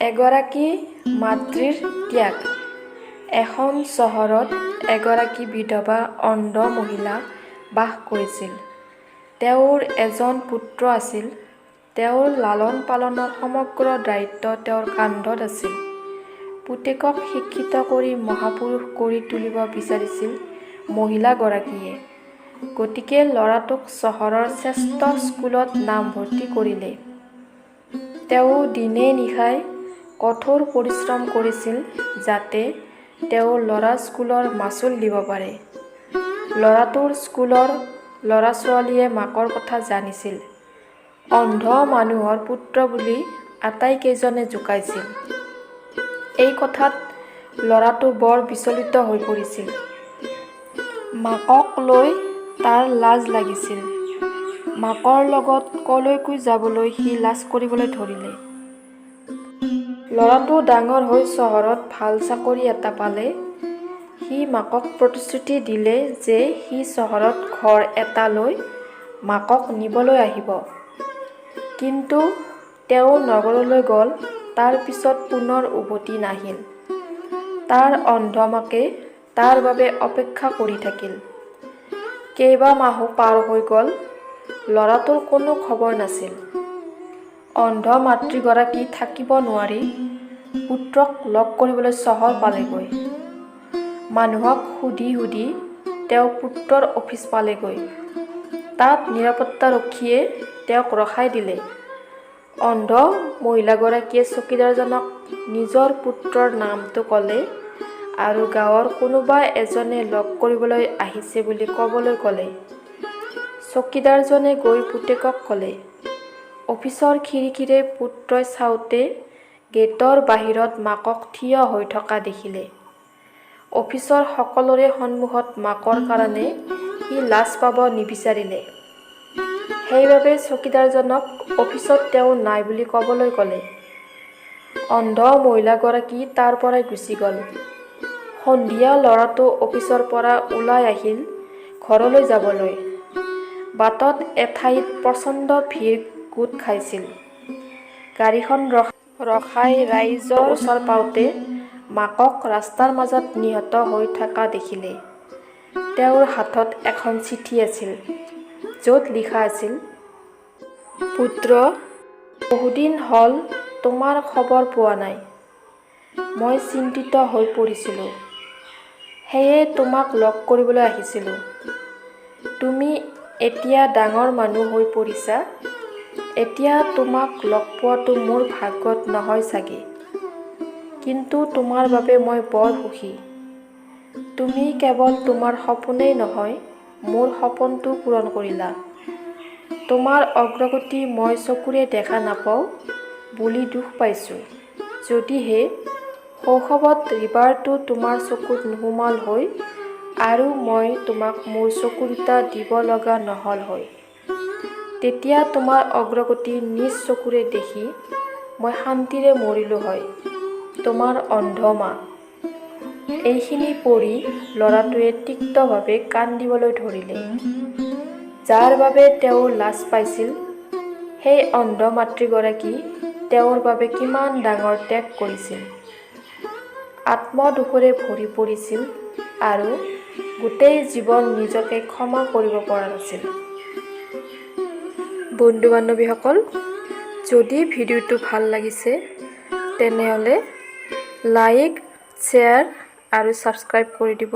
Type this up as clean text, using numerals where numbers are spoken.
এগৰাকী মাতৃৰ ত্যাগ। এখন চহৰত এগৰাকী বিধৱা অন্ধ মহিলা বাস কৰিছিল। তেওঁৰ এজন পুত্ৰ আছিল। তেওঁৰ লালন পালনৰ সমগ্ৰ দায়িত্ব তেওঁৰ কান্ধত আছিল। পুতেকক শিক্ষিত কৰি মহাপুৰুষ কৰি তুলিব বিচাৰিছিল মহিলাগৰাকীয়ে। গতিকে ল'ৰাটোক চহৰৰ শ্ৰেষ্ঠ স্কুলত নামভৰ্তি কৰিলে। তেওঁ দিনে নিশাই কঠোৰ পৰিশ্ৰম কৰিছিল যাতে তেওঁৰ ল'ৰা স্কুলৰ মাচুল দিব পাৰে। ল'ৰাটোৰ স্কুলৰ ল'ৰা-ছোৱালীয়ে মাকৰ কথা জানিছিল। অন্ধ মানুহৰ পুত্ৰ বুলি আটাইকেইজনে জোকাইছিল। এই কথাত ল'ৰাটো বৰ বিচলিত হৈ পৰিছিল। মাকক লৈ তাৰ লাজ লাগিছিল। মাকৰ লগত কলৈকো যাবলৈ সি লাজ কৰিবলৈ ধৰিলে। ল'ৰাটো ডাঙৰ হৈ চহৰত ভাল চাকৰি এটা পালে। সি মাকক প্ৰতিশ্ৰুতি দিলে যে সি চহৰত ঘৰ এটা লৈ মাকক নিবলৈ আহিব। কিন্তু তেওঁ নগৰলৈ গ'ল। তাৰ পিছত পুনৰ উভতি নাহিল। তাৰ অন্ধ মাকে তাৰ বাবে অপেক্ষা কৰি থাকিল। কেইবামাহো পাৰ হৈ গ'ল। ল'ৰাটোৰ কোনো খবৰ নাছিল। অন্ধ মাতৃগৰাকী থাকিব নোৱাৰি পুত্ৰক লগ কৰিবলৈ চহৰ পালেগৈ। মানুহক সুধি সুধি তেওঁ পুত্ৰৰ অফিচ পালেগৈ। তাত নিৰাপত্তাৰক্ষীয়ে তেওঁক ৰখাই দিলে। অন্ধ মহিলাগৰাকীয়ে চকীদাৰজনক নিজৰ পুত্ৰৰ নামটো ক'লে আৰু গাঁৱৰ কোনোবা এজনে লগ কৰিবলৈ আহিছে বুলি ক'বলৈ ক'লে। চকীদাৰজনে গৈ পুতেকক ক'লে। অফিচৰ খিৰিকীৰে পুত্ৰই চাওঁতে গেটৰ বাহিৰত মাকক থিয় হৈ থকা দেখিলে। অফিচৰ সকলোৰে সন্মুখত মাকৰ কাৰণে সি লাজ পাব নিবিচাৰিলে। সেইবাবে চকীদাৰজনক অফিচত তেওঁ নাই বুলি ক'বলৈ ক'লে। অন্ধ মহিলাগৰাকী তাৰ পৰাই গুচি গ'ল। সন্ধিয়া ল'ৰাটো অফিচৰ পৰা ওলাই আহিল ঘৰলৈ যাবলৈ। বাটত এঠাইত প্ৰচণ্ড ভিৰ গোট খাইছিল। গাড়ীখন ৰখাই ৰাইজৰ ওচৰ পাওঁতে মাকক ৰাস্তাৰ মাজত নিহত হৈ থকা দেখিলে। তেওঁৰ হাতত এখন চিঠি আছিল, য'ত লিখা আছিল, পুত্ৰ, বহুদিন হ'ল তোমাৰ খবৰ পোৱা নাই। মই চিন্তিত হৈ পৰিছিলোঁ। সেয়ে তোমাক লগ কৰিবলৈ আহিছিলোঁ। তুমি এতিয়া ডাঙৰ মানুহ হৈ পৰিছা। এতিয়া তোমাক লগ পোৱাটো মোৰ ভাগ্যত নহয় চাগে। কিন্তু তোমাৰ বাবে মই বৰ সুখী। তুমি কেৱল তোমাৰ সপোনেই নহয়, মোৰ সপোনটো পূৰণ কৰিলা। তোমাৰ অগ্ৰগতি মই চকুৰে দেখা নাপাওঁ বুলি দুখ পাইছোঁ। যদিহে শৈশৱত ৰিবাৰটো তোমাৰ চকুত নোসোমাল হয় আৰু মই তোমাক মোৰ চকু দুটা দিব লগা নহ'ল হয়, তেতিয়া তোমাৰ অগ্ৰগতি নিজ চকুৰে দেখি মই শান্তিৰে মৰিলো হয়। তোমাৰ অন্ধ মা। এইখিনি পঢ়ি ল'ৰাটোৱে তিক্তভাৱে কান্দিবলৈ ধৰিলে। যাৰ বাবে তেওঁ লাজ পাইছিল, সেই অন্ধ মাতৃগৰাকী তেওঁৰ বাবে কিমান ডাঙৰ ত্যাগ কৰিছিল। আত্মদোষেৰে ভৰি পৰিছিল আৰু গোটেই জীৱন নিজকে ক্ষমা কৰিব পৰা নাছিল। বন্ধু-বান্ধৱীসকল, যদি ভিডিঅ'টো ভাল লাগিছে তেনেহ'লে লাইক, শ্বেয়াৰ আৰু ছাবস্ক্ৰাইব কৰি দিব।